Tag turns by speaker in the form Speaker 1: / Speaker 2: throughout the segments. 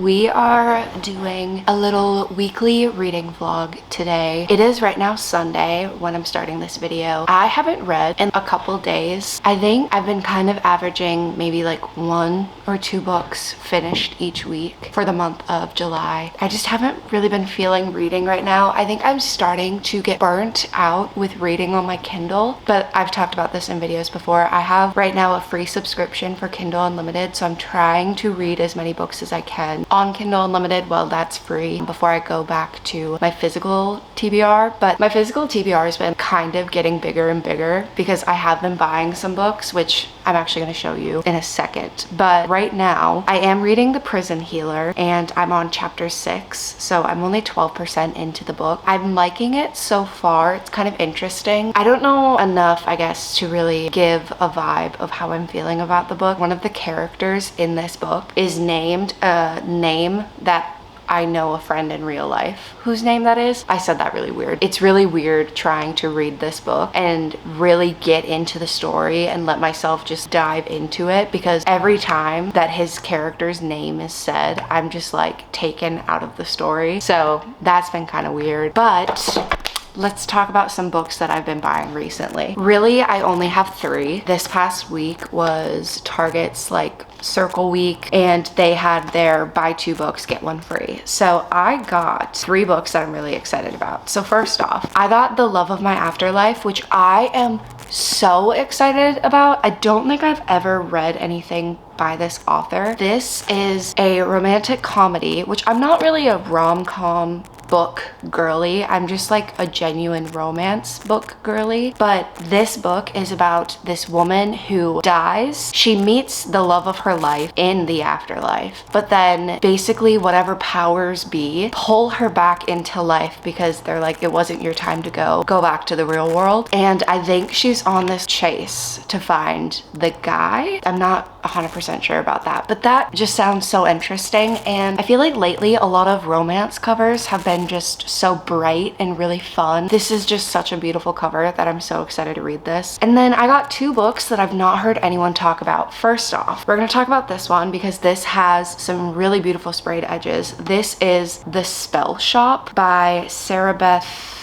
Speaker 1: we are doing a little weekly reading vlog today. It is right now Sunday when I'm starting this video. I haven't read in a couple days. I think I've been kind of averaging maybe like 1 or 2 books finished each week for the month of July. I just haven't really been feeling reading right now. I think I'm starting to get burnt out with reading on my Kindle, but I've talked about this in videos before. I have right now a free subscription for Kindle Unlimited, so I'm trying to read as many books as I can on Kindle Unlimited while that's free before I go back to my physical TBR. But my physical TBR has been kind of getting bigger and bigger because I have been buying some books, which I'm actually going to show you in a second. But right now I am reading The Prison Healer and I'm on chapter 6, so I'm only 12% into the book. I'm liking it so far. It's kind of interesting. I don't know enough, I guess, to really give a vibe of how I'm feeling about the book. One of the characters in this book is named a name that I know a friend in real life whose name that is. I said that really weird. It's really weird trying to read this book and really get into the story and let myself just dive into it, because every time that his character's name is said, I'm just like taken out of the story. So that's been kind of weird. But let's talk about some books that I've been buying recently. Really, I only have 3. This past week was Target's like Circle Week, and they had their buy 2 books, get 1 free. So I got 3 books that I'm really excited about. So first off, I got The Love of My Afterlife, which I am so excited about. I don't think I've ever read anything by this author. This is a romantic comedy, which I'm not really a rom-com book girly. I'm just like a genuine romance book girly. But this book is about this woman who dies. She meets the love of her life in the afterlife, but then basically whatever powers be pull her back into life because they're like, it wasn't your time to go back to the real world. And I think she's on this chase to find the guy. I'm not 100% sure about that, but that just sounds so interesting. And I feel like lately a lot of romance covers have been just so bright and really fun. This is just such a beautiful cover that I'm so excited to read this. And then I got 2 books that I've not heard anyone talk about. First off, we're going to talk about this one because this has some really beautiful sprayed edges. This is The Spell Shop by Sarah Beth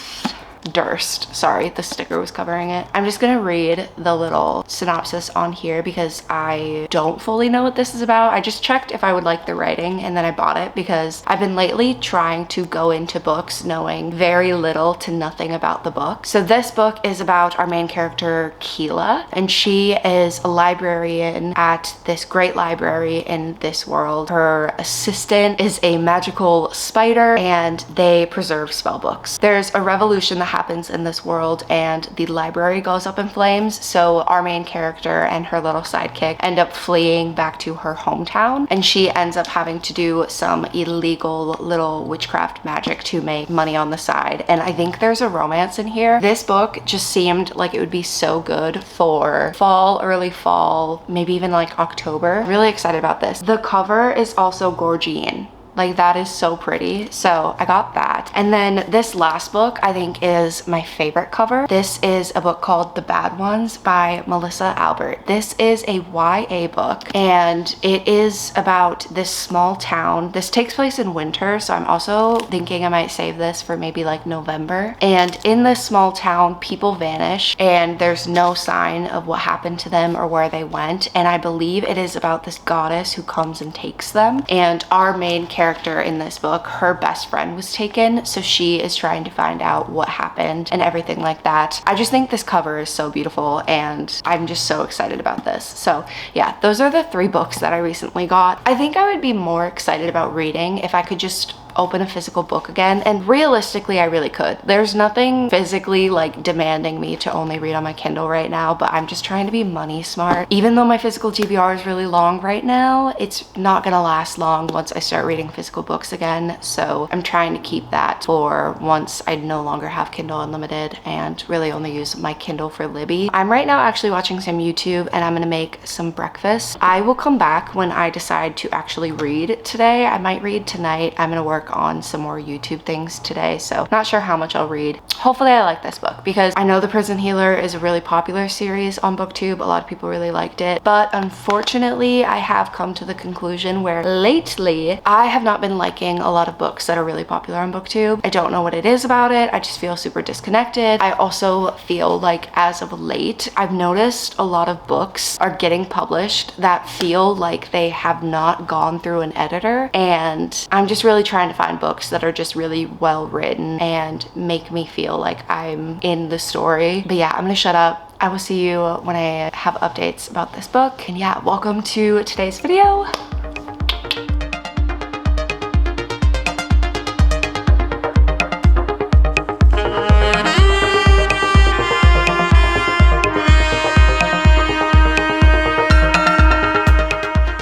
Speaker 1: Durst. Sorry, the sticker was covering it. I'm just gonna read the little synopsis on here because I don't fully know what this is about. I just checked if I would like the writing and then I bought it because I've been lately trying to go into books knowing very little to nothing about the book. So this book is about our main character, Keela, and she is a librarian at this great library in this world. Her assistant is a magical spider and they preserve spell books. There's a revolution that happens in this world and the library goes up in flames, so our main character and her little sidekick end up fleeing back to her hometown, and she ends up having to do some illegal little witchcraft magic to make money on the side. And I think there's a romance in here. This book just seemed like it would be so good for fall, early fall, maybe even like October. Really excited about this. The cover is also gorgeous. Like, that is so pretty. So I got that. And then this last book I think is my favorite cover. This is a book called The Bad Ones by Melissa Albert. This is a YA book and it is about this small town. This takes place in winter, so I'm also thinking I might save this for maybe like November. And in this small town, people vanish and there's no sign of what happened to them or where they went. And I believe it is about this goddess who comes and takes them. And our main character in this book, her best friend was taken, so she is trying to find out what happened and everything like that. I just think this cover is so beautiful and I'm just so excited about this. So yeah, those are the 3 books that I recently got. I think I would be more excited about reading if I could just open a physical book again, and realistically I really could. There's nothing physically like demanding me to only read on my Kindle right now, but I'm just trying to be money smart. Even though my physical TBR is really long right now, it's not gonna last long once I start reading physical books again, so I'm trying to keep that for once I no longer have Kindle Unlimited and really only use my Kindle for Libby. I'm right now actually watching some YouTube and I'm gonna make some breakfast. I will come back when I decide to actually read today. I might read tonight. I'm gonna work work on some more YouTube things today, so not sure how much I'll read. Hopefully I like this book, because I know The Prison Healer is a really popular series on BookTube. A lot of people really liked it, but unfortunately I have come to the conclusion where lately I have not been liking a lot of books that are really popular on BookTube. I don't know what it is about it. I just feel super disconnected. I also feel like as of late, I've noticed a lot of books are getting published that feel like they have not gone through an editor, and I'm just really trying to find books that are just really well written and make me feel like I'm in the story. But yeah, I'm gonna shut up. I will see you when I have updates about this book. And yeah, welcome to today's video.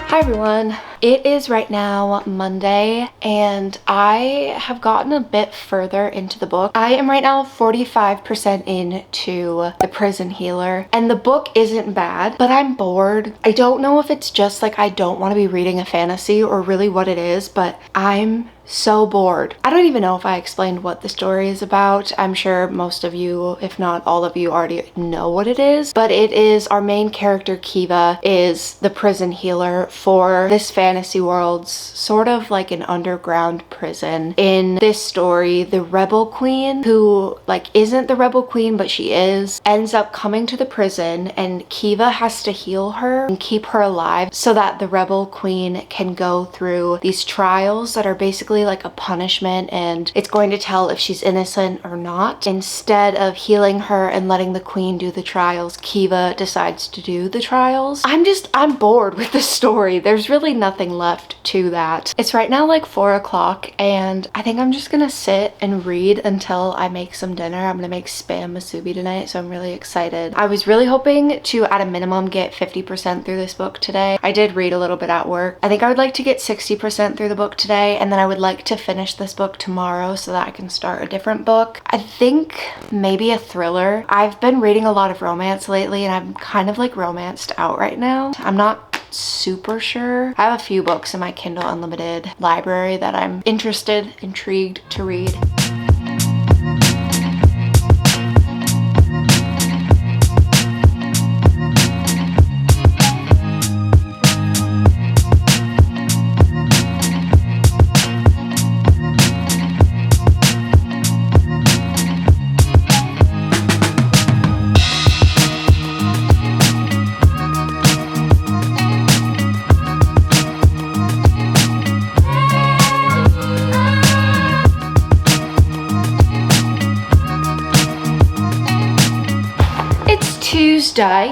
Speaker 1: Hi everyone. It is right now Monday, and I have gotten a bit further into the book. I am right now 45% into The Prison Healer, and the book isn't bad, but I'm bored. I don't know if it's just like I don't want to be reading a fantasy or really what it is, but I'm so bored. I don't even know if I explained what the story is about. I'm sure most of you, if not all of you, already know what it is, but it is our main character Kiva is the prison healer for this fantasy world's sort of like an underground prison. In this story, the rebel queen, who like isn't the rebel queen but she is, ends up coming to the prison, and Kiva has to heal her and keep her alive so that the rebel queen can go through these trials that are basically like a punishment, and it's going to tell if she's innocent or not. Instead of healing her and letting the queen do the trials, Kiva decides to do the trials. I'm bored with the story. There's really nothing left to that. It's right now like 4 o'clock, and I think I'm just gonna sit and read until I make some dinner. I'm gonna make spam musubi tonight, so I'm really excited. I was really hoping to at a minimum get 50% through this book today. I did read a little bit at work. I think I would like to get 60% through the book today, and then I would like to finish this book tomorrow so that I can start a different book. I think maybe a thriller. I've been reading a lot of romance lately, and I'm kind of like romanced out right now. I'm not super sure. I have a few books in my Kindle Unlimited library that I'm intrigued to read.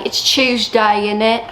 Speaker 1: It's Tuesday, innit?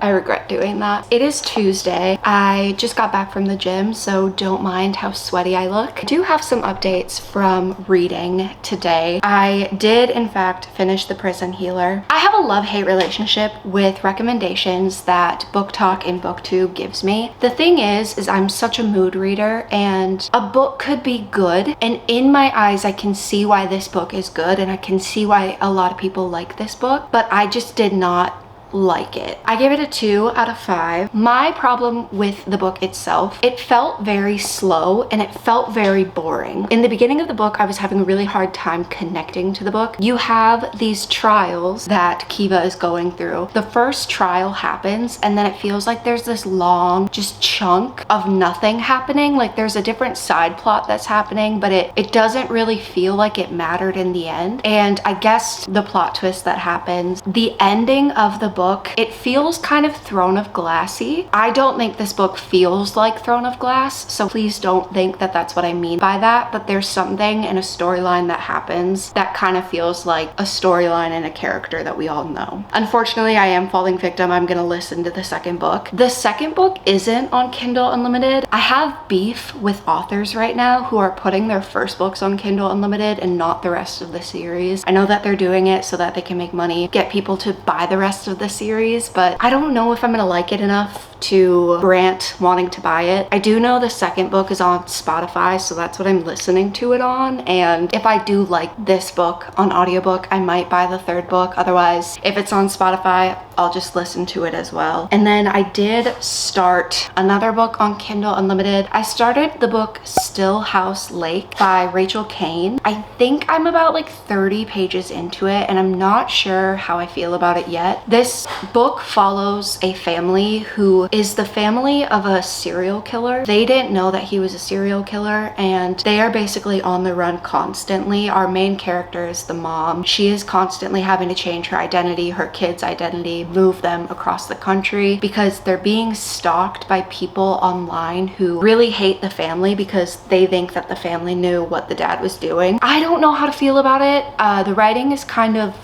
Speaker 1: I regret doing that. It is Tuesday. I just got back from the gym, so don't mind how sweaty I look. I do have some updates from reading today. I did, in fact, finish The Prison Healer. I have a love-hate relationship with recommendations that Book Talk and BookTube gives me. The thing is I'm such a mood reader, and a book could be good, and in my eyes I can see why this book is good, and I can see why a lot of people like this book, but I just did not like it. I gave it a 2 out of 5. My problem with the book itself, it felt very slow and it felt very boring. In the beginning of the book, I was having a really hard time connecting to the book. You have these trials that Kiva is going through. The first trial happens, and then it feels like there's this long just chunk of nothing happening. Like there's a different side plot that's happening, but it doesn't really feel like it mattered in the end. And I guess the plot twist that happens, the ending of the book, it feels kind of Throne of Glassy. I don't think this book feels like Throne of Glass, so please don't think that that's what I mean by that, but there's something in a storyline that happens that kind of feels like a storyline and a character that we all know. Unfortunately, I am falling victim. I'm gonna listen to the second book. The second book isn't on Kindle Unlimited. I have beef with authors right now who are putting their first books on Kindle Unlimited and not the rest of the series. I know that they're doing it so that they can make money, get people to buy the rest of the the series, but I don't know if I'm gonna like it enough to grant wanting to buy it. I do know the second book is on Spotify, so that's what I'm listening to it on, and if I do like this book on audiobook, I might buy the third book. Otherwise, if it's on Spotify, I'll just listen to it as well. And then I did start another book on Kindle Unlimited. I started the book Still House Lake by Rachel Kane. I think I'm about like 30 pages into it, and I'm not sure how I feel about it yet. This book follows a family who is the family of a serial killer. They didn't know that he was a serial killer, and they are basically on the run constantly. Our main character is the mom. She is constantly having to change her identity, her kids' identity, move them across the country because they're being stalked by people online who really hate the family because they think that the family knew what the dad was doing. I don't know how to feel about it. The writing is kind of,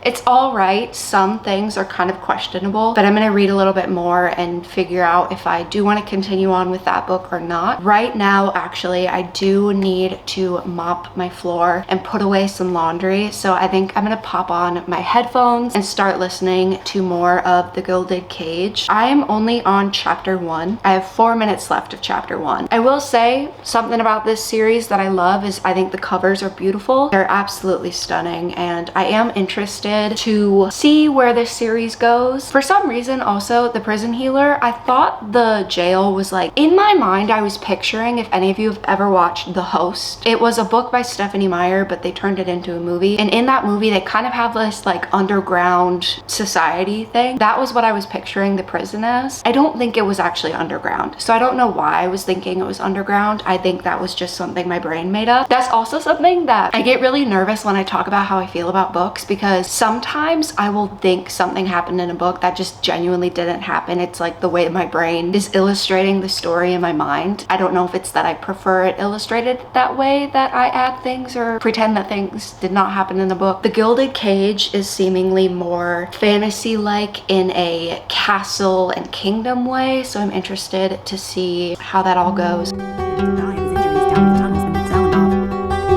Speaker 1: it's all right. Some things are kind of questionable, but I'm gonna read a little bit more and figure out if I do want to continue on with that book or not. Right now, actually, I do need to mop my floor and put away some laundry, so I think I'm gonna pop on my headphones and start listening to more of The Gilded Cage. I am only on chapter 1. I have 4 minutes left of chapter 1. I will say something about this series that I love is I think the covers are beautiful. They're absolutely stunning, and I am interested to see where this series goes. For some reason, also, The Prison Healer, I thought the jail was like, in my mind, I was picturing, if any of you have ever watched The Host, it was a book by Stephanie Meyer, but they turned it into a movie. And in that movie, they kind of have this like underground society thing. That was what I was picturing the prison as. I don't think it was actually underground. So I don't know why I was thinking it was underground. I think that was just something my brain made up. That's also something that I get really nervous when I talk about how I feel about books, because sometimes I will think something happened in a book that just genuinely didn't happen. It's like the way my brain is illustrating the story in my mind. I don't know if it's that I prefer it illustrated that way, that I add things or pretend that things did not happen in the book. The Gilded Cage is seemingly more fantasy-like in a castle and kingdom way, so I'm interested to see how that all goes.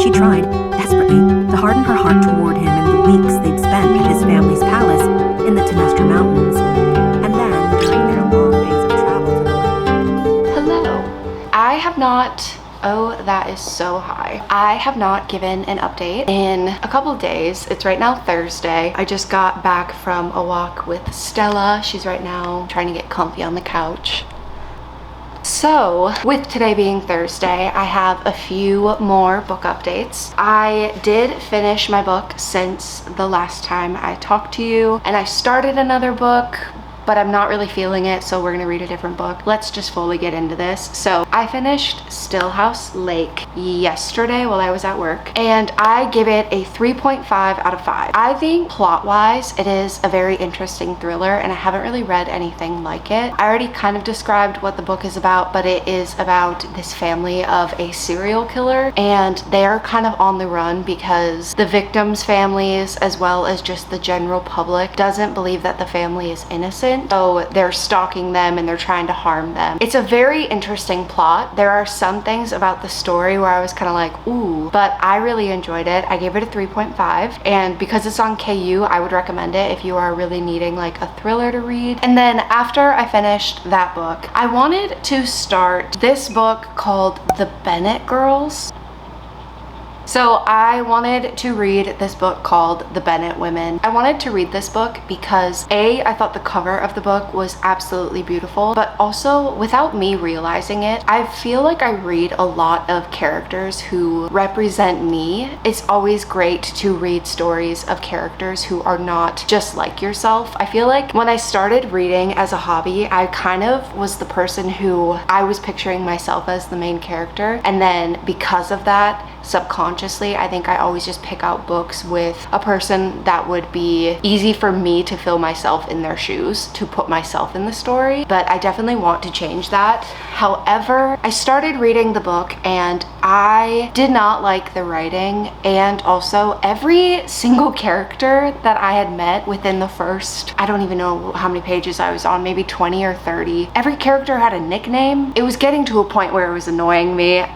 Speaker 2: She tried, desperately, to harden her heart toward him in the weeks they'd spent at his family's palace in the Temestra Mountains, and then during their long days of travel to the land.
Speaker 1: Hello. I have not, oh, that is so high. I have not given an update in a couple of days. It's right now Thursday. I just got back from a walk with Stella. She's right now trying to get comfy on the couch. So, with today being Thursday, I have a few more book updates. I did finish my book since the last time I talked to you, and I started another book, but I'm not really feeling it, so we're gonna read a different book. Let's just fully get into this. So I finished Still House Lake yesterday while I was at work, and I give it a 3.5 out of 5. I think plot-wise, it is a very interesting thriller, and I haven't really read anything like it. I already kind of described what the book is about, but it is about this family of a serial killer, and they are kind of on the run because the victims' families, as well as just the general public, doesn't believe that the family is innocent. So they're stalking them and they're trying to harm them. It's a very interesting plot. There are some things about the story where I was kind of like, ooh, but I really enjoyed it. I gave it a 3.5, and because it's on KU, I would recommend it if you are really needing like a thriller to read. And then after I finished that book, I wanted to start this book called The Bennett Girls. So I wanted to read this book called The Bennett Women. I wanted to read this book because A, I thought the cover of the book was absolutely beautiful, but also without me realizing it, I feel like I read a lot of characters who represent me. It's always great to read stories of characters who are not just like yourself. I feel like when I started reading as a hobby, I kind of was the person who I was picturing myself as the main character, and then because of that, subconsciously, I think I always just pick out books with a person that would be easy for me to feel myself in their shoes, to put myself in the story, but I definitely want to change that. However, I started reading the book and I did not like the writing, and also every single character that I had met within the first, I don't even know how many pages I was on, maybe 20 or 30, every character had a nickname. It was getting to a point where it was annoying me.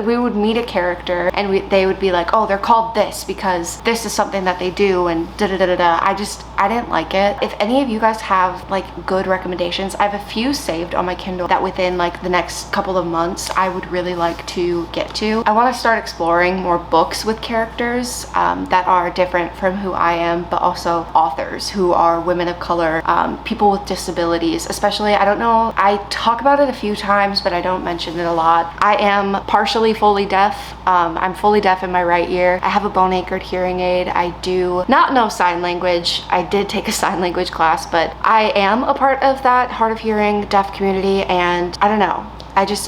Speaker 1: We would meet a character character and they would be like, oh, they're called this because this is something that they do and da-da-da-da-da. I didn't like it. If any of you guys have like good recommendations, I have a few saved on my Kindle that within like the next couple of months I would really like to get to. I want to start exploring more books with characters that are different from who I am, but also authors who are women of color, people with disabilities, especially. I don't know, I talk about it a few times, but I don't mention it a lot. I am partially fully deaf. I'm fully deaf in my right ear. I have a bone anchored hearing aid. I do not know sign language. I did take a sign language class, but I am a part of that hard of hearing deaf community, and I don't know.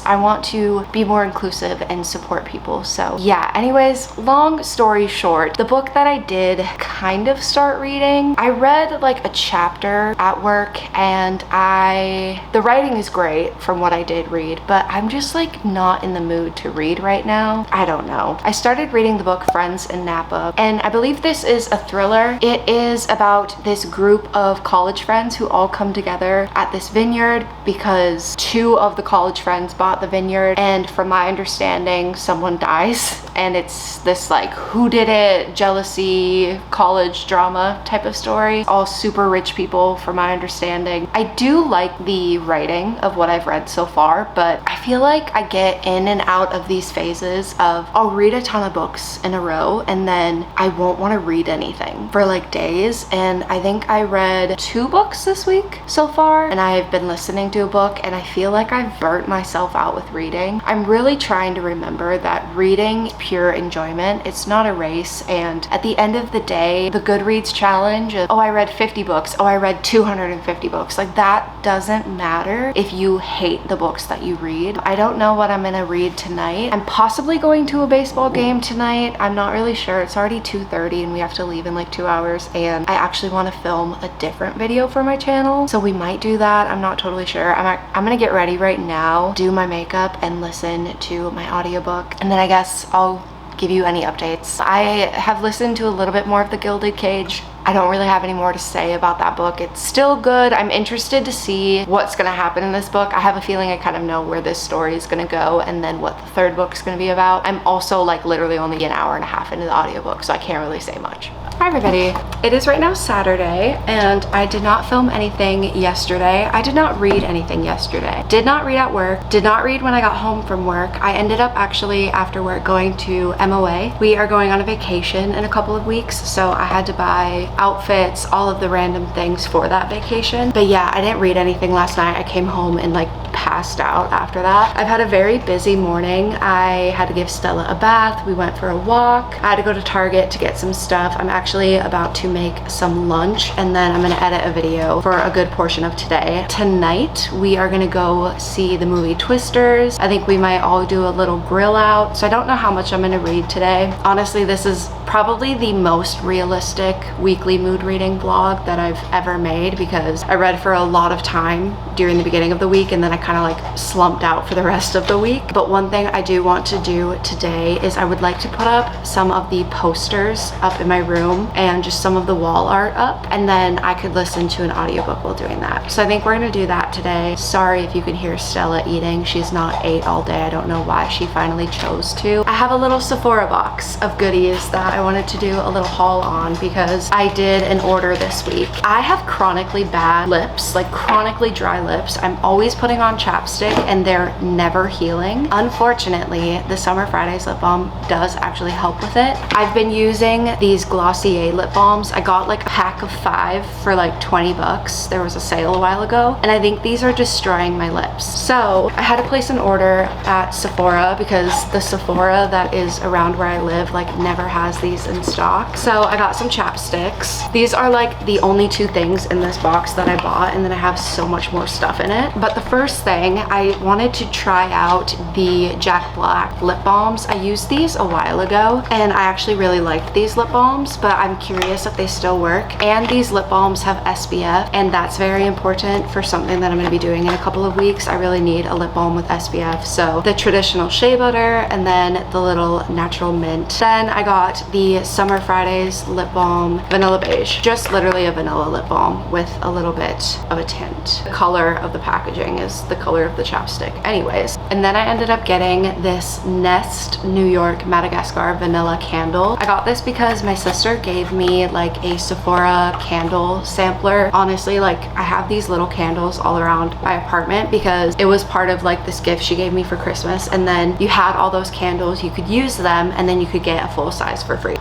Speaker 1: I want to be more inclusive and support people. So yeah, anyways, long story short, the book that I did kind of start reading, I read like a chapter at work, and the writing is great from what I did read, but I'm just like not in the mood to read right now. I don't know. I started reading the book Friends in Napa, and I believe this is a thriller. It is about this group of college friends who all come together at this vineyard because two of the college friends bought the vineyard, and from my understanding someone dies, and it's this like who did it, jealousy, college drama type of story. All super rich people from my understanding. I do like the writing of what I've read so far, but I feel like I get in and out of these phases of I'll read a ton of books in a row and then I won't want to read anything for like days. And I think I read 2 books this week so far, and I've been listening to a book, and I feel like I've burnt myself out with reading. I'm really trying to remember that reading is pure enjoyment. It's not a race, and at the end of the day, the Goodreads challenge of, oh, I read 50 books, oh, I read 250 books, like that doesn't matter if you hate the books that you read. I don't know what I'm gonna read tonight. I'm possibly going to a baseball game tonight. I'm not really sure. It's already 2:30 and we have to leave in like 2 hours, and I actually want to film a different video for my channel, so we might do that. I'm not totally sure. I'm gonna get ready right now, do my makeup, and listen to my audiobook, and then I guess I'll give you any updates. I have listened to a little bit more of The Gilded Cage. I don't really have any more to say about that book. It's still good. I'm interested to see what's gonna happen in this book. I have a feeling I kind of know where this story is gonna go and then what the third book is gonna be about. I'm also like literally only an hour and a half into the audiobook, so I can't really say much. Hi everybody. It is right now Saturday, and I did not film anything yesterday. I did not read anything yesterday. Did not read at work. Did not read when I got home from work. I ended up actually after work going to MOA. We are going on a vacation in a couple of weeks, so I had to buy outfits, all of the random things for that vacation. But yeah, I didn't read anything last night. I came home and like passed out after that. I've had a very busy morning. I had to give Stella a bath. We went for a walk. I had to go to Target to get some stuff. I'm actually about to make some lunch, and then I'm gonna edit a video for a good portion of today. Tonight, we are gonna go see the movie Twisters. I think we might all do a little grill out, so I don't know how much I'm gonna read today. Honestly, this is probably the most realistic weekly mood reading vlog that I've ever made, because I read for a lot of time during the beginning of the week, and then I kind of like slumped out for the rest of the week. But one thing I do want to do today is I would like to put up some of the posters up in my room and just some of the wall art up, and then I could listen to an audiobook while doing that. So I think we're gonna do that today. Sorry if you can hear Stella eating. She's not ate all day. I don't know why she finally chose to. I have a little Sephora box of goodies that I wanted to do a little haul on because I did an order this week. I have chronically bad lips, like chronically dry lips. I'm always putting on chapstick and they're never healing. Unfortunately, the Summer Fridays lip balm does actually help with it. I've been using these Glossier lip balms. I got like a pack of 5 for like 20 bucks. There was a sale a while ago, and I think these are destroying my lips. So I had to place an order at Sephora because the Sephora that is around where I live like never has these in stock. So I got some chapsticks. These are like the only 2 things in this box that I bought, and then I have so much more stuff in it. But the first thing, I wanted to try out the Jack Black lip balms. I used these a while ago and I actually really liked these lip balms, but I'm curious if they still work. And these lip balms have SPF, and that's very important for something that I'm going to be doing in a couple of weeks. I really need a lip balm with SPF. So the traditional shea butter and then the little natural mint. Then I got the Summer Fridays lip balm vanilla beige, just literally a vanilla lip balm with a little bit of a tint. The color of the packaging is the color of the chapstick. Anyways, and then I ended up getting this Nest New York Madagascar vanilla candle. I got this because my sister gave me like a Sephora candle sampler. Honestly, like I have these little candles all around my apartment because it was part of like this gift she gave me for Christmas, and then you had all those candles, you could use them, and then you could get a full size for free.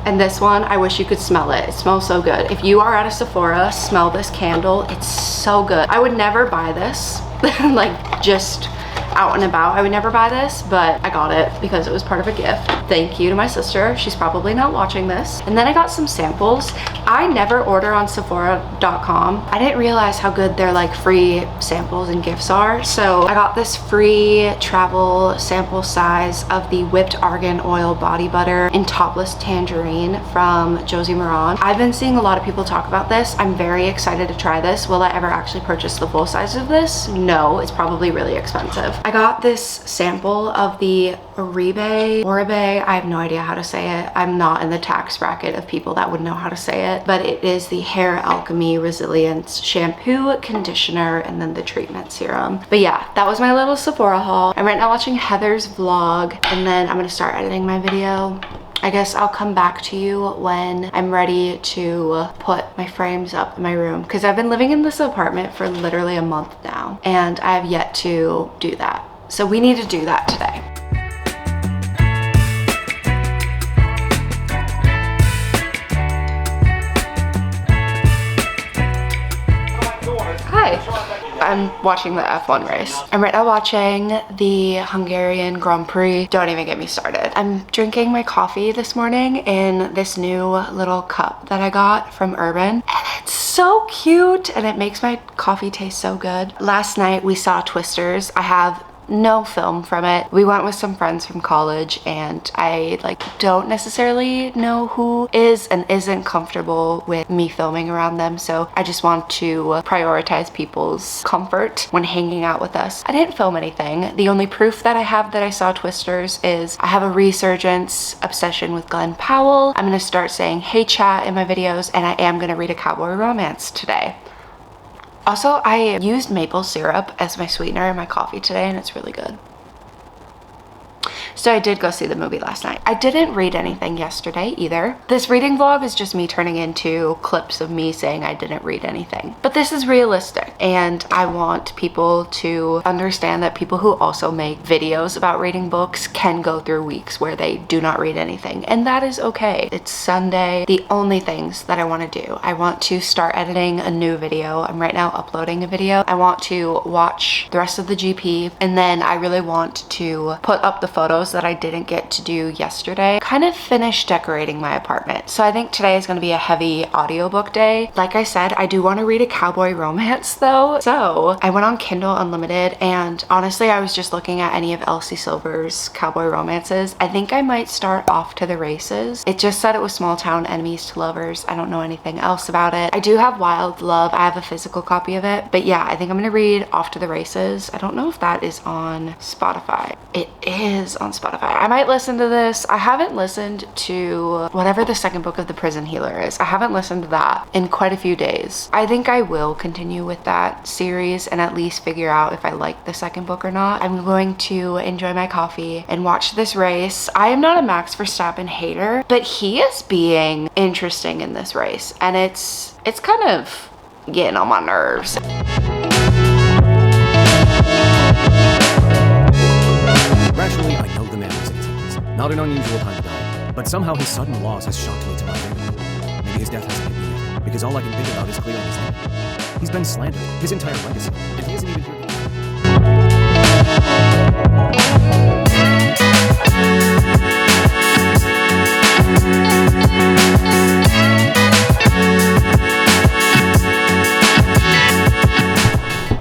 Speaker 1: And this one, I wish you could smell it. It smells so good. If you are at a Sephora, smell this candle. It's so good. I would never buy this, like just out and about. I would never buy this, but I got it because it was part of a gift. Thank you to my sister. She's probably not watching this. And then I got some samples. I never order on Sephora.com. I didn't realize how good their like free samples and gifts are. So I got this free travel sample size of the whipped argan oil body butter in topless tangerine from Josie Moran. I've been seeing a lot of people talk about this. I'm very excited to try this. Will I ever actually purchase the full size of this? No, it's probably really expensive. I got this sample of the Oribe, I have no idea how to say it. I'm not in the tax bracket of people that would know how to say it, but it is the Hair Alchemy Resilience shampoo, conditioner, and then the treatment serum. But yeah, that was my little Sephora haul. I'm right now watching Heather's vlog, and then I'm gonna start editing my video. I guess I'll come back to you when I'm ready to put my frames up in my room, because I've been living in this apartment for literally a month now and I have yet to do that. So we need to do that today. I'm watching the F1 race. I'm right now watching the Hungarian Grand Prix. Don't even get me started. I'm drinking my coffee this morning in this new little cup that I got from Urban. And it's so cute and it makes my coffee taste so good. Last night we saw Twisters. I have no film from it. We went with some friends from college and I like don't necessarily know who is and isn't comfortable with me filming around them, so I just want to prioritize people's comfort when hanging out with us. I didn't film anything. The only proof that I have that I saw Twisters is I have a resurgence obsession with Glenn Powell. I'm gonna start saying hey chat in my videos, and I am gonna read a cowboy romance today. Also, I used maple syrup as my sweetener in my coffee today and it's really good. So I did go see the movie last night. I didn't read anything yesterday either. This reading vlog is just me turning into clips of me saying I didn't read anything. But this is realistic and I want people to understand that people who also make videos about reading books can go through weeks where they do not read anything, and that is okay. It's Sunday. The only things that I want to do, I want to start editing a new video. I'm right now uploading a video. I want to watch the rest of the GP, and then I really want to put up the photos that I didn't get to do yesterday. Kind of finish decorating my apartment. So I think today is going to be a heavy audiobook day. Like I said, I do want to read a cowboy romance though. So I went on Kindle Unlimited and honestly I was just looking at any of Elsie Silver's cowboy romances. I think I might start Off to the Races. It just said it was small town enemies to lovers. I don't know anything else about it. I do have Wild Love. I have a physical copy of it. But yeah, I think I'm going to read Off to the Races. I don't know if that is on Spotify. It is on Spotify. I might listen to this. I haven't listened to whatever the second book of The Prison Healer is. I haven't listened to that in quite a few days. I think I will continue with that series and at least figure out if I like the second book or not. I'm going to enjoy my coffee and watch this race. I am not a Max Verstappen hater, but he is being interesting in this race and it's kind of getting on my nerves.
Speaker 3: Rationally, I know the man was in his 80s. Not an unusual time to die, but somehow his sudden loss has shocked me to my core. Maybe his death hasn't hit me yet, because all I can think about is clearing his name. He's been slandered, his entire legacy, and he isn't even here.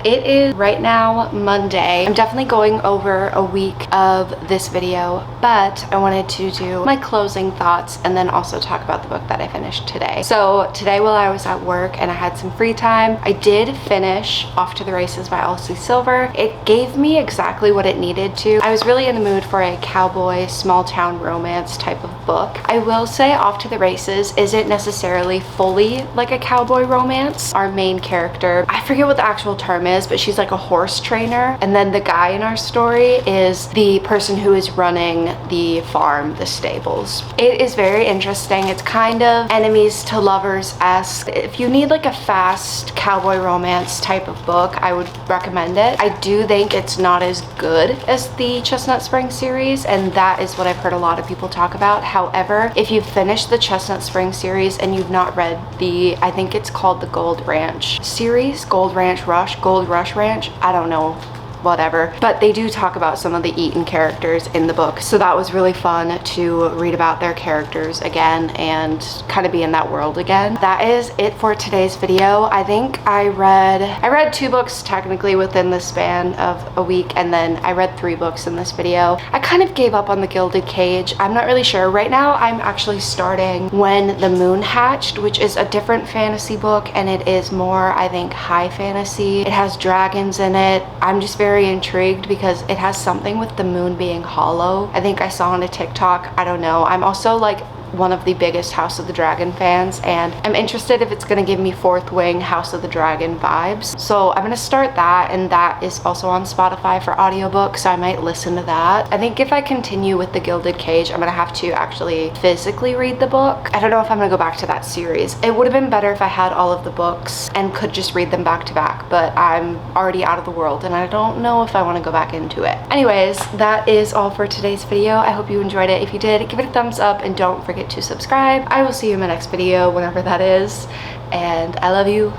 Speaker 1: It is right now Monday. I'm definitely going over a week of this video, but I wanted to do my closing thoughts and then also talk about the book that I finished today. So today while I was at work and I had some free time, I did finish Off to the Races by Elsie Silver. It gave me exactly what it needed to. I was really in the mood for a cowboy, small town romance type of book. I will say Off to the Races isn't necessarily fully like a cowboy romance. Our main character, I forget what the actual term is, but she's like a horse trainer, and then the guy in our story is the person who is running the farm, the stables. It is very interesting. It's kind of enemies to lovers-esque. If you need like a fast cowboy romance type of book, I would recommend it. I do think it's not as good as the Chestnut Spring series, and that is what I've heard a lot of people talk about. However, if you've finished the Chestnut Spring series and you've not read the, I think it's called the Gold Ranch series, Gold Rush Ranch, I don't know, whatever, but they do talk about some of the Eaton characters in the book, so that was really fun to read about their characters again and kind of be in that world again. That is it for today's video. I think I read 2 books technically within the span of a week, and then I read 3 books in this video. I kind of gave up on the Gilded Cage. I'm not really sure. Right now I'm actually starting When the Moon Hatched, which is a different fantasy book, and it is more, I think, high fantasy. It has dragons in it. I'm just very intrigued because it has something with the moon being hollow. I think I saw on a TikTok. I don't know. I'm also like one of the biggest House of the Dragon fans, and I'm interested if it's gonna give me Fourth Wing House of the Dragon vibes. So I'm gonna start that, and that is also on Spotify for audiobooks, so I might listen to that. I think if I continue with the Gilded Cage, I'm gonna have to actually physically read the book. I don't know if I'm gonna go back to that series. It would have been better if I had all of the books and could just read them back to back, but I'm already out of the world and I don't know if I want to go back into it. Anyways, that is all for today's video. I hope you enjoyed it. If you did, give it a thumbs up and don't forget to subscribe. I will see you in my next video, whenever that is, and I love you.